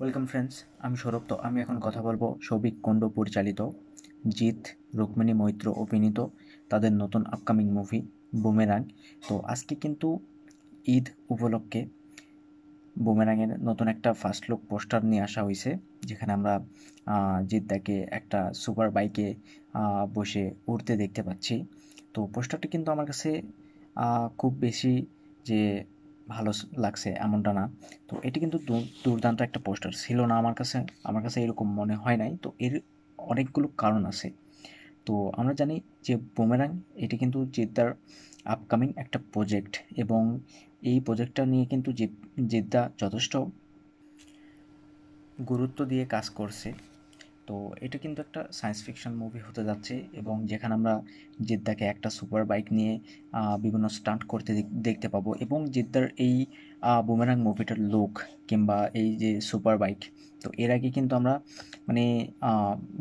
Welcome friends, আমি সৌরভ। তো আমি এখন কথা বলবো সৌভিক কুণ্ড পরিচালিত, জিৎ, রুক্মিণী মৈত্র অভিনীত তাদের নতুন আপকামিং মুভি বুমেরাং। তো আজকে কিন্তু ঈদ উপলক্ষে বুমেরাংয়ের নতুন একটা ফার্স্ট লুক পোস্টার নিয়ে আসা হয়েছে, যেখানে আমরা জিদ্দাকে একটা সুপার বাইকে বসে উড়তে দেখতে পাচ্ছি। তো পোস্টারটি কিন্তু আমার কাছে খুব বেশি যে ভালো লাগছে এমনটা না। তো এটি কিন্তু দুর্দান্ত একটা পোস্টার ছিল না আমার কাছে এরকম মনে হয় নাই। তো এর অনেকগুলো কারণ আছে। তো আমরা জানি যে বুমেরাং এটি কিন্তু জিদ্দার আপকামিং একটা প্রজেক্ট, এবং এই প্রজেক্টটা নিয়ে কিন্তু জিদ্দা যথেষ্ট গুরুত্ব দিয়ে কাজ করছে। তো এটা কিন্তু একটা সায়েন্স ফিকশন মুভি হতে যাচ্ছে, এবং যেখানে আমরা জিদ্দাকে একটা সুপার বাইক নিয়ে বিভিন্ন স্টান্ট করতে দেখতে পাবো, এবং জিদ্দার এই বুমেরাং মুভিটার লুক কিংবা এই যে সুপার বাইক, তো এর আগে কিন্তু আমরা মানে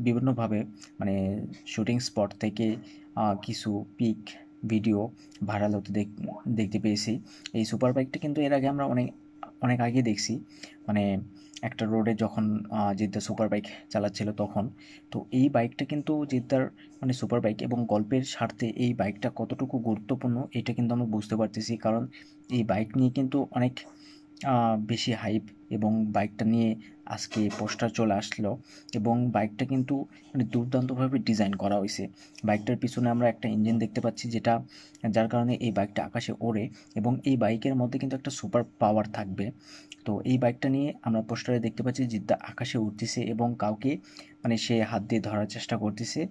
বিভিন্নভাবে মানে শুটিং স্পট থেকে কিছু পিক ভিডিও ভাইরাল হতে দেখতে পেয়েছি। এই সুপার বাইকটা কিন্তু এর আগে আমরা অনেক অনেক আগে দেখছি, মানে একটা রোডে যখন জিদ্দার সুপার বাইক চালাচ্ছিল তখন। তো এই বাইকটা কিন্তু জিদ্দার মানে সুপার বাইক, এবং গল্পের স্বার্থে এই বাইকটা কতটুকু গুরুত্বপূর্ণ এটা কিন্তু আমরা বুঝতে পারতেছি, কারণ এই বাইক নিয়ে কিন্তু অনেক বেশি হাইপ, এবং বাইকটা নিয়ে আজকে পোস্টার চলে আসলো, এবং বাইকটা কিন্তু মানে দুর্দান্তভাবে ডিজাইন করা হয়েছে। বাইকটার পিছনে আমরা একটা ইঞ্জিন দেখতে পাচ্ছি, যার কারণে এই বাইকটা আকাশে ওড়ে, এবং এই বাইকের মধ্যে কিন্তু একটা সুপার পাওয়ার থাকবে। তো এই বাইকটা নিয়ে আমরা পোস্টারে দেখতে পাচ্ছি জিদ্দা আকাশে উঠতেছে, এবং কাউকে মানে সে হাত দিয়ে ধরার চেষ্টা করতেছে,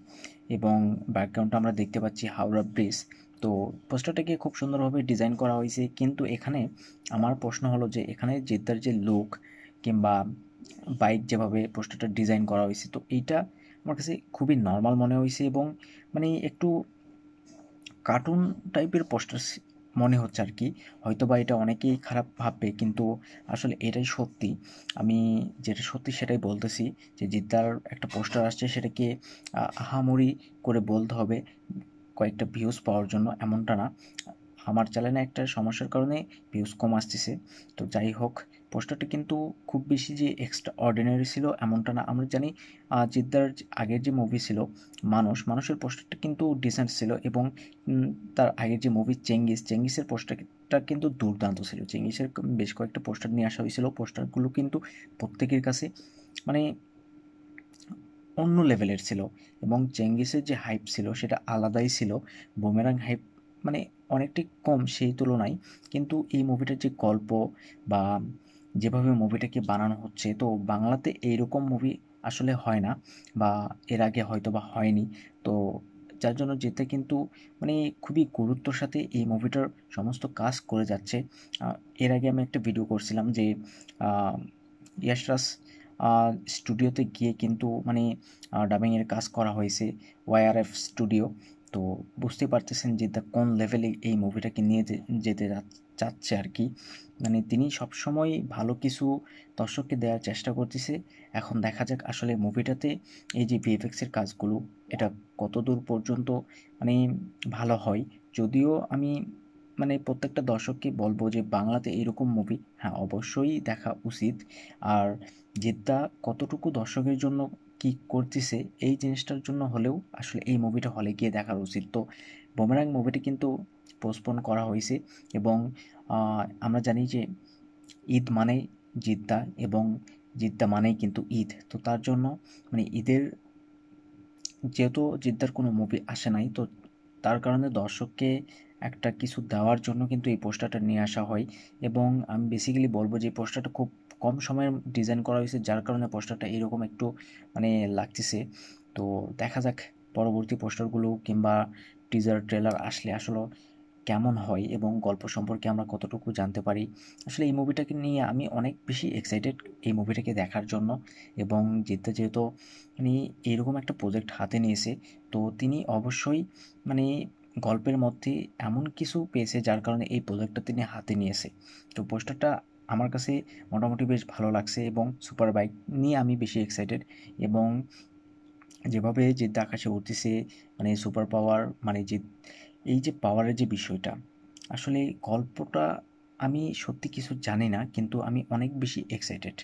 এবং ব্যাকগ্রাউন্ডটা আমরা দেখতে পাচ্ছি হাওড়া ব্রিজ। তো পোস্টারটাকে খুব সুন্দরভাবে ডিজাইন করা হয়েছে, কিন্তু এখানে আমার প্রশ্ন হলো যে এখানে জিদ্দার যে লুক কিংবা বাইক যেভাবে পোস্টারটা ডিজাইন করা হয়েছে, তো এইটা আমার কাছে খুবই নর্মাল মনে হয়েছে, এবং মানে একটু কার্টুন টাইপের পোস্টার মনে হচ্ছে আর কি। হয়তো বা এটা অনেকেই খারাপ ভাববে, কিন্তু আসলে এটাই সত্যি। আমি যেটা সত্যি সেটাই বলতেছি, যে জিদ্দার একটা পোস্টার আসছে, সেটাকে আহামরি করে বলতে হবে কয়েকটা ভিউজ পাওয়ার জন্য, এমনটা না। আমার চ্যানেলে একটা সমস্যার কারণে ভিউজ কম আসতেছে। তো যাই হোক, পোস্টারটা কিন্তু খুব বেশি যে এক্সট্রা অর্ডিনারি ছিল এমনটা না। আমরা জানি জিদ্দার আগের যে মুভি ছিল মানুষের পোস্টারটা কিন্তু ডিসেন্ট ছিল, এবং উম, তার আগের যে মুভি চেঙ্গিসের পোস্টারটা কিন্তু দুর্দান্ত ছিল। চেঙ্গিসের বেশ কয়েকটা পোস্টার নিয়ে আসা হয়েছিল, পোস্টারগুলো কিন্তু প্রত্যেকের কাছে মানে অন্য লেভেলের ছিল, এবং চেঙ্গিসের যে হাইপ ছিল সেটা আলাদাই ছিল। বুমেরাং হাইপ মানে অনেকটাই কম সেই তুলনায়, কিন্তু এই মুভিটার যে গল্প বা যেভাবে মুভিটাকে বানানো হচ্ছে, তো বাংলাতে এইরকম মুভি আসলে হয় না, বা এর আগে হয়তো বা হয়নি। তো যার জন্য যেতে কিন্তু মানে খুবই গুরুত্বর সাথে এই মুভিটার সমস্ত কাজ করে যাচ্ছে। এর আগে আমি একটা ভিডিও করছিলাম যে আহ, ইয়াশরাজ স্টুডিওতে গিয়ে কিন্তু মানে ডাবিংয়ের কাজ করা হয়েছে, ওয়াইআরএফ স্টুডিও। তো বুঝতে পারতেছেন যে কোন লেভেলে এই মুভিটাকে নিয়ে যেতে চাচ্ছে আর কি। মানে তিনি সবসময় ভালো কিছু দর্শককে দেওয়ার চেষ্টা করতেছে। এখন দেখা যাক আসলে মুভিটাতে এই যে ভিএফএক্সের কাজগুলো, এটা কত দূর পর্যন্ত মানে ভালো হয়। যদিও আমি মানে প্রত্যেকটা দর্শককে বলবো যে বাংলাতে এরকম মুভি হ্যাঁ অবশ্যই দেখা উচিত। আর জিদ্দা কতটুকু দর্শকের জন্য কি করতেছে এই জিনিসটার জন্য হলেও আসলে এই মুভিটা হলে গিয়ে দেখার উচিত। তো বুমেরাং মুভিটি কিন্তু পোস্টপোন করা হয়েছে, এবং আমরা জানি যে ঈদ মানেই জিদ্দা, এবং জিদ্দা মানেই কিন্তু ঈদ। তো তার জন্য মানে ঈদের যেহেতু জিদ্দার কোনো মুভি আসে নাই, তো তার কারণে দর্শককে একটা কিছু দেওয়ার জন্য কিন্তু এই পোস্টারটা নিয়ে আসা হয়। এবং আমি বেসিক্যালি বলবো যে পোস্টারটা খুব কম সময়ে ডিজাইন করা হয়েছে, যার কারণে পোস্টারটা এরকম একটু মানে লাগতেছে। তো দেখা যাক পরবর্তী পোস্টারগুলো কিংবা টিজার ট্রেলার আসলে আসলে কেমন হয়, এবং গল্প সম্পর্কে আমরা কতটুকু জানতে পারি। আসলে এই মুভিটাকে নিয়ে আমি অনেক বেশি এক্সাইটেড এই মুভিটাকে দেখার জন্য। এবং জিদ্দা যেহেতু মানে এরকম একটা প্রজেক্ট হাতে নিয়েছে, তো তিনি অবশ্যই মানে গল্পের মধ্যে এমন কিছু পেয়েছে যার কারণে এই প্রজেক্টটা তিনি হাতে নিয়েছে। তো পোস্টারটা আমার কাছে মোটামুটি বেশ ভালো লাগছে, এবং সুপার বাইক নিয়ে আমি বেশি এক্সাইটেড। এবং যেভাবে জিদ্দা আকাশে উঠতেছে, মানে সুপার পাওয়ার মানে যে এই যে পাওয়ারের যে বিষয়টা, আসলে গল্পটা আমি সত্যি কিছু জানি না, কিন্তু আমি অনেক বেশি এক্সাইটেড।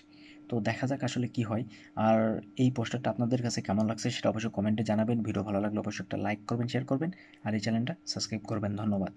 তো দেখা যাক আসলে কি হয়। আর এই পোস্টারটা আপনাদের কাছে কেমন লাগছে সেটা অবশ্যই কমেন্টে জানাবেন। ভিডিও ভালো লাগলে অবশ্যই একটা লাইক করবেন, শেয়ার করবেন আর এই চ্যানেলটা সাবস্ক্রাইব করবেন। ধন্যবাদ।